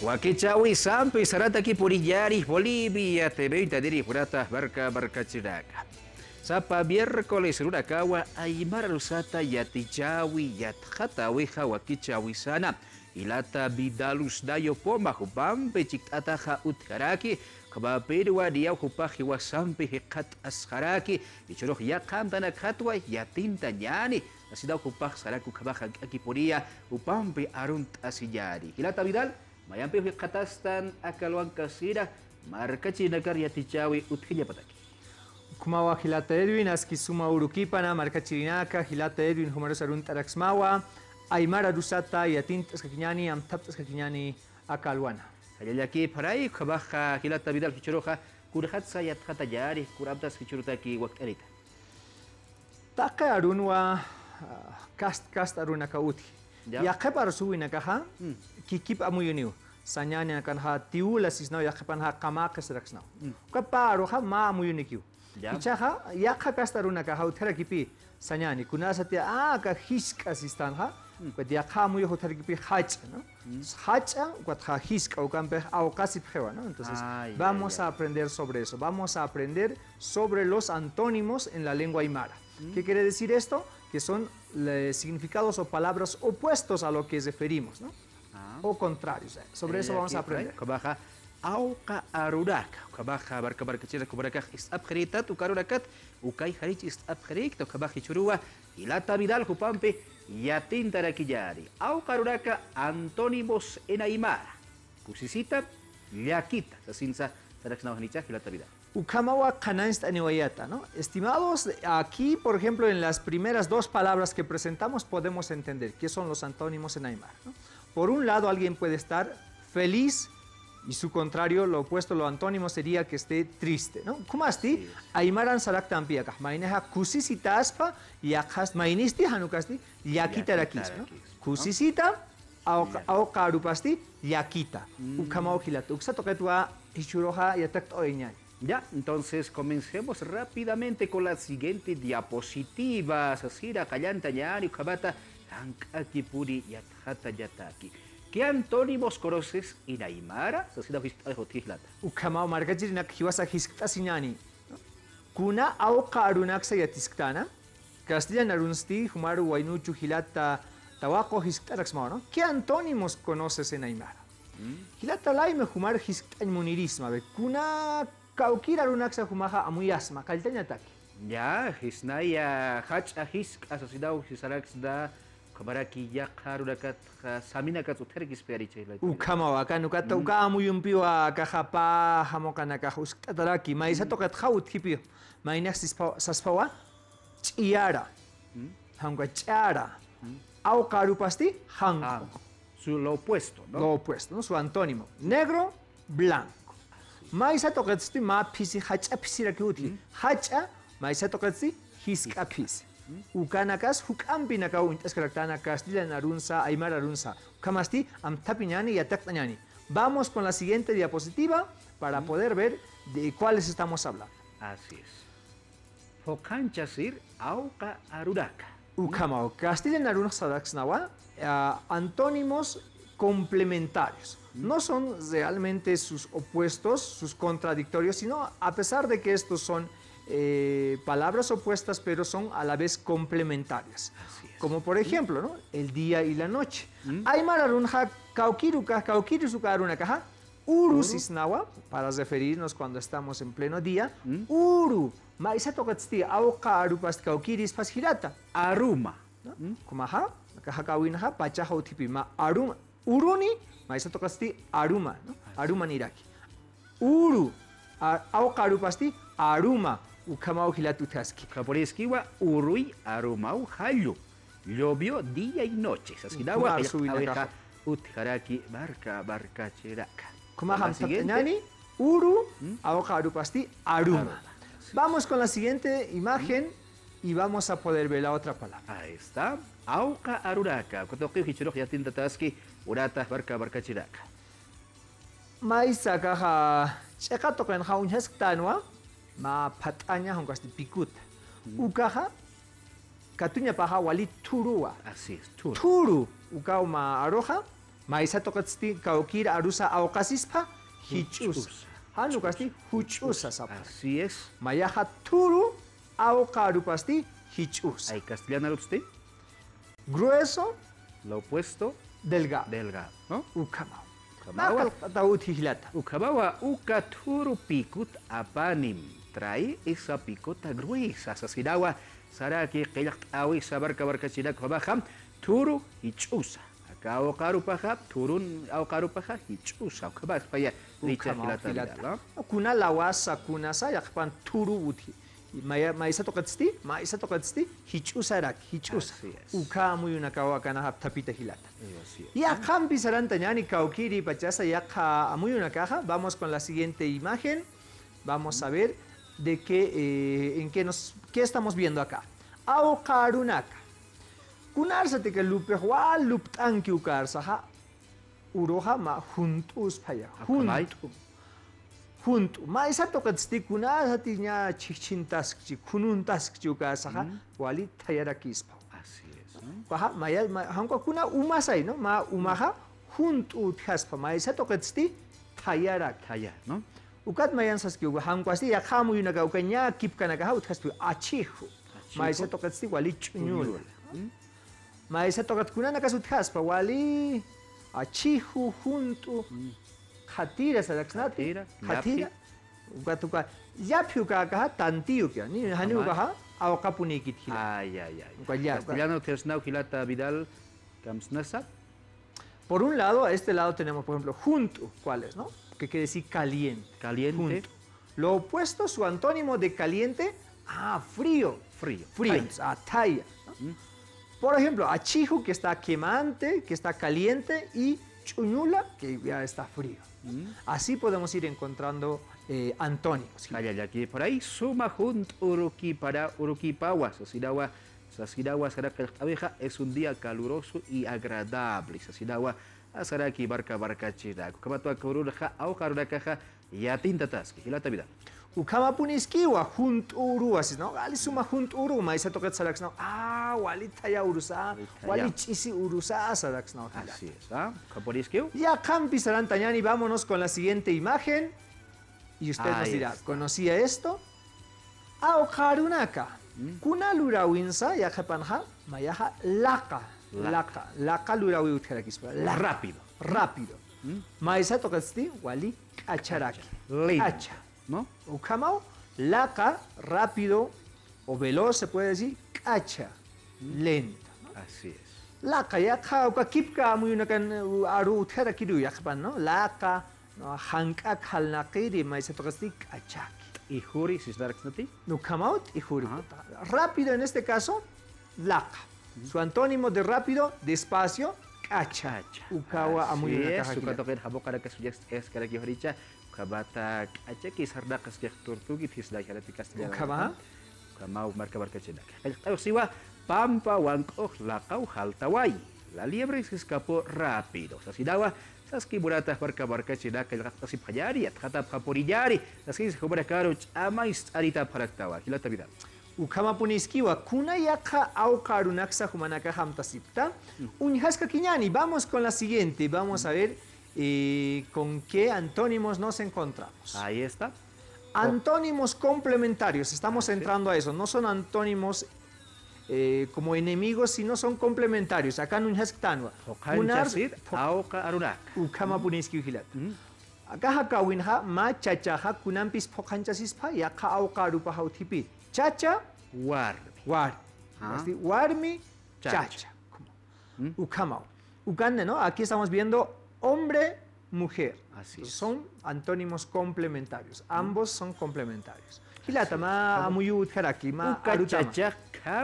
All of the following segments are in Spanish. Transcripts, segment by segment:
Wakichawi sampai sarataki purillaris Bolivia TV tadiri purata barca chiraca. Sapa miércoles rurakawa aymara rusata yatichawi yatjatawiha wakichawi sana. Ilata vidalus dayo poma hupampe chiktataja utjaraki. Kabaperwa dia hupaji wasampe hikat asharaki. Ichoroh ya kantana katwa yatinta nyani. Asida hupaj saraku kabaja akipuria upampe arunt asiyari. Ilata vidal mayampe katastan akaluan kasira marca china karya tichawi uthiya pataki. Kumawa Hilata Edwin askisuma urukipana marca chirinaka Hilata Edwin humaros arunt araxmawa aymara rusata yatint askakiñani amtap askakiñani akalwana. Hayallaki parai kabaja Hilata Vidal kichoroja kurhatsa yathata yari kurabtas kichurutaki waktarita. Taka arunwa kast arunaka uti. Yakepar suwinakaha kikip amuyuniu. Sanyani akan ha tiula sisnau yakepan ha kamakas raksnau. Kaparo ha ma amuyunikiu. Ichaha yakha kastarunaka ha utherakipi sanyani kunasatia ka hiska sistan ha. Kad yakha amuyu utherakipi hacha, ¿no? Hacha cuatro hiska o campe au casi pjeva, ¿no? Entonces vamos a aprender sobre eso. Vamos a aprender sobre los antónimos en la lengua aymara. ¿Qué quiere decir esto? Que son significados o palabras opuestos a lo que referimos, ¿no? O contrarios. Sobre eso vamos a aprender. Kabaja auka aruraka. Kabaja barca chira kubaraka istabkhritat ukarurakat ukay harich istabkhrik to kabaji churua ilata vidal kupampe yatintarakiyari. Auka aruraka antónimos en aymara. Kusisita yakita. Sasinsa saraxnawanicha ilata vidal. Ukamawa kananst aniwayata, ¿no? Estimados, aquí, por ejemplo, en las primeras dos palabras que presentamos podemos entender qué son los antónimos en aymara, ¿no? Por un lado, alguien puede estar feliz y su contrario, lo opuesto, lo antónimo sería que esté triste, ¿no? ¿Cómo así? Aymaran sarak tampiaka, maineja kusisita aspa y akas mainisti hanukasti yakita rakis, ¿no? Kusisita auka arupasti yakita. Ukamawa hilata. Uksa toketua hichuroja yatak oiñay. Ya, entonces comencemos rápidamente con la siguiente diapositiva. Sasira, Kallanta, Ñani, Kabata, Ankakipuri, Yathata, Yataki. ¿Qué antónimos conoces en aymara? Sasira, Hislata. Ukamao margajirinak hiwasa hiskasiñani. Kuna auka arunaksa yatisktana. Castilla narunsti, humaru wainuchu hilata tawako hiskaraxmao, ¿no? ¿Qué antónimos conoces en aymara? Hilata laime humar hiskanimunirisma. Kuna Kaukira runaksa humaja amuyasma, kaltanya taki. Ya, hisnaya hacha hisk asosidau hisarax da kabaraki yakha runakat saminakat utergis periche. Ukama wakan ukata uka amuyumpiwa kahapa hamokanaka huskataraki maisa tokat haut hipio. Mainak saspawa chiara. Hanga chiara. Au karupasti hang. Lo opuesto, ¿no? Lo opuesto, ¿no? Su antónimo. Negro, blanco. Maisa tokatsti ma pisi hacha pisi rakiuti. Hacha maisa tokatsti hiska pisi. Ukanakas hukampi nakau intas karaktana Castilla narunsa aymara arunsa. Ukamasti amtapiñani y ataktañani. Vamos con la siguiente diapositiva para poder ver de cuáles estamos hablando. Así es. Fokanchasir auka aruraka. Ukamao Castilla narunsa daxnawa antónimos complementarios. No son realmente sus opuestos, sus contradictorios, sino a pesar de que estos son palabras opuestas, pero son a la vez complementarias. Como por ejemplo, ¿no? El día y la noche. Aymara runja kaukiru sukarunakaha, uru sisnawa, para referirnos cuando estamos en pleno día, uru, maisa tokatsti auka arupas kaukiris pasjirata, aruma. Kumaha, nakahakawinaha, pachaha utipi, ma aruma, uruni, maisa tokasti aruma, ¿no? Aruma niraki. Uru, auka arupasti aruma, ukamau hilatu taski. Kaporiskiwa urui arumau hayu. Llovió día y noche. Sasinawa abeja utjaraki barca chiraka. Kumaham tatanani, uru, auka arupasti aruma. Vamos con la siguiente imagen y vamos a poder ver la otra palabra. Ahí está. Auka aruraka. Kotoki hichiro yatinta taski. Urata barca chiraka. Maisa kaha chekato kan haun hesktanwa ma patanya hongasti pikut. Ukaha katunya paha wali turua. Así es, turu. Turu ukau ma aroha Maisa toqatsti kaukir arusa auqasispa hichus. Hanukasti huchusa sapa. Así es. Mayaha turu auqarupasti hichus. Hay castellano usted. Grueso. Lo opuesto. Delgado. Delgado, ¿no? Ukamau. Ukamawa. Taut hilata. Ukamawa ukaturu pikut apanim. Trae esa picota gruesa. Sasirawa saraki qilaq awi sabarka barka chidak babaham turu hichusa. Acá auqarupaja turun auqarupaja hichusa. Ukabas paya richa hilata. Kuna lawasa kuna sa yaqpan turu uthi. Maisa toqatsti hichusa rak hichusa. Uka muy una kawa kana hap tapita hilata. Ya kampi saranta ñani kaukiri pachasa ya muy una caja. Vamos con la siguiente imagen. Vamos a ver de qué qué estamos viendo acá. Auqarunaka. Kunarsate que lupe wal luptanki ukarsaha uroha ma juntus paya. Junto. Maisa toqatsti kunasati ña chichintaskchi kununtaskchi ukarsaha wali tayarakispa. Así es. Paha maya hanko kuna umasai no ma umaha juntu thaspa maisa toqatsti tayarak. Taya, ¿no? Ukat mayan saski uga hanko asti ya khamu yunaga ukanya kipkana ka uthaspi achihu. Maisa toqatsti wali chunyul. Maisa toqat kuna nakasuthaspa wali achihu juntu. Khatira sadaksnati. Khatira. Ukatuka yaphyuka ka tantiu kya ni hani uga awqapuni kithila. Ay. Castellano Tersnau Hilata Vidal Kamsnasa. Por un lado, a este lado tenemos, por ejemplo, junto. ¿Cuál es, no? Que quiere decir caliente. Caliente. Junto. Lo opuesto, su antónimo de caliente, frío. Frío. Talla. ¿No? Por ejemplo, achihu, que está quemante, que está caliente, y chuñula, que ya está frío. Así podemos ir encontrando antónimos. Aquí por ahí suma junt uruki para uruki pawas. Sasirawa Saraka abeja es un día caluroso y agradable. Sasirawa Asaraki barca chiraco. Kamatua Kuruja Aukarakaja y Atintataski. Y la tabida. Ukama puniskiwa junt uru así, ¿no? Ali suma junt uru, maisa tocat saraks, ¿no? Wali taya urusa, wali chisi urusa saraks, ¿no? Así es, ¿ah? Kaporiskiu. Ya campi sarantañani, vámonos con la siguiente imagen. Y usted nos dirá, ¿conocía esto? Aukarunaka. Kuna lurawinsa ya japanja, mayaha laka lurawi utkarakispa. Rápido. Maisa tokatsti wali kacharaki. Kacha. ¿No? Ukamau, laka, rápido o veloz se puede decir, cacha, lento. ¿No? Así es. Laka, ya ka kipka muy una kan aru uthera kiru yakpan, ¿no? Laka, no hanka kalnaqiri, maisa tokasti kachaki. ¿Y Juri, si es nati? Ukamaut y Juri. Rápido en este caso, laka. Su antónimo de rápido, despacio, cacha. Ukawa amuy una caja. Sukatoken habokara kasuyas es karaki horicha. Kabata aceki sardakas que tortugi tisla harati castellano. Kama? Kamau marca chinak. El siwa pampa wanko laqau haltawai. La liebre se escapó rápido. Sasidawa saski burata barca chinak el qasib hayari atqata qaporiyari. Saski se khobara karo amais arita paraktawa. Hilata vida. Ukama puniskiwa kuna yaka au karunaksa humanaka hamtasipta. Unhaska kiñani. Vamos con la siguiente. Vamos a ver con qué antónimos nos encontramos. Ahí está. Antónimos complementarios. Estamos entrando a eso. No son antónimos como enemigos, sino son complementarios. Acá no es tanwa. Ukama puniski ujilat. Acá hakawinha ma chachaha kunampis pokhanchasispa yaka auqarupa hautipi. Chacha, warmi, chacha. Ukama. Ukanda, ¿no? Aquí estamos viendo hombre, mujer. Así es. Son antónimos complementarios. Ambos son complementarios. Hilatama amuyut harakima arutama.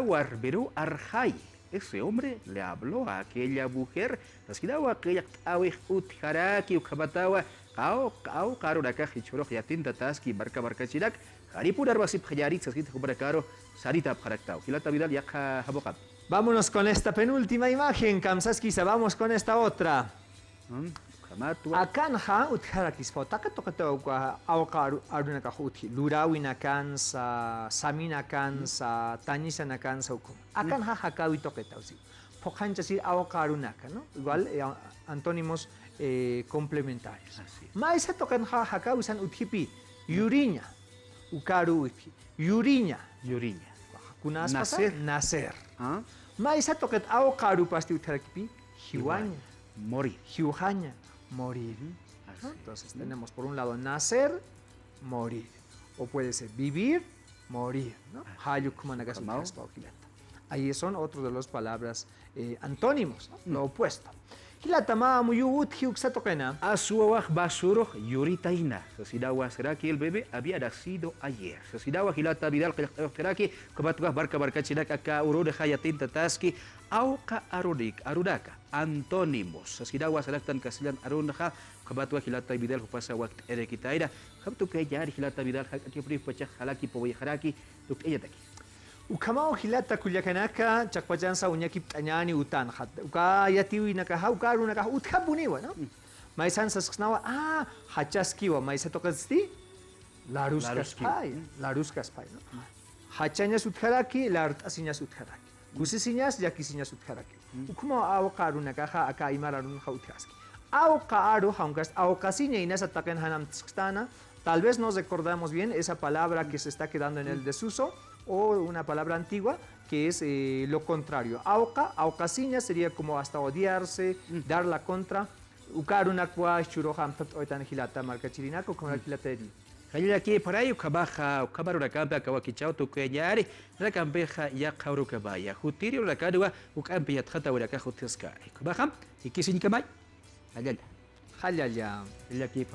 Warberu arjai. Ese hombre le habló a aquella mujer. Asquidawa aquella awih utharaki ukabatawa. Kau karunaka hichurok yatinta taski barca chirak. Haripur arbasip hayarit saskit kubrakaro sarita paraktao. Hilata vidal yaka habokap. Vámonos con esta penúltima imagen, Kamsaskisa. Vamos con esta otra. Akanha utharakispo takatokatau kwa awqaru arunaka huthi lurawina kansa samina kansa tanisana kansa ukum akanha hakawi toketausi pojanchasir aokarunaka, ¿no? Igual antónimos complementarios. Maisa tocan haka usan uthipi yuriña, ukaru uthi, yuriña. Yuriña. Nacer. Nacer. Maisa tocan aokaru pasti utharakipi, hiwaña. Morir. Hiujaña, morir. ¿No? Entonces tenemos por un lado nacer, morir. O puede ser vivir, morir. ¿No? Ahí son otros de las palabras antónimos, ¿no? Lo opuesto. Hilatama muyut hiuxatokena. Asuawah basuro yuritaina. Sasidawa será que el bebé había nacido ayer. Sasidawa hilata vidal será que kabatuah barca chinak aka urode hayatin tataski auka arudik arudaka antónimos. Sasidawa selatan kasilan arunha kabatuah hilata vidal hupasa wakt erekitaida. Kabtu kayar hilata vidal hakati pri pachah halaki powi haraki tuk eyataki. Ukamao hilata kuyakanaka chakwajansa unyaki tanyani utan hat uka yatiwi nakaha ukaru nakaha utkabuniwa no maisan sasknawa hachaskiwa maisa tokasti laruskas pai no hachanyas utkaraki lartasinyas utkaraki kusisinyas yakisinyas utkaraki ukuma awqaru nakaha aka imararun hautkaski awqaru haunkas awqasinya inas ataken hanam tskstana. Tal vez nos recordamos bien esa palabra que se está quedando en el desuso o una palabra antigua que es lo contrario. Auca, aucasiña sería como hasta odiarse, dar la contra. Ukarunakwa, churoham, oitan hilata, marca chirinaco, con la hilateri. Aquí por ahí ukabaja ukabaruracampa kawakichao tukeyari rakampeja ya kaurukabaya hutirio la kadua ukampe ya tkhata uraka hutiskari kubaham ikisinykamay halal halal ya aquí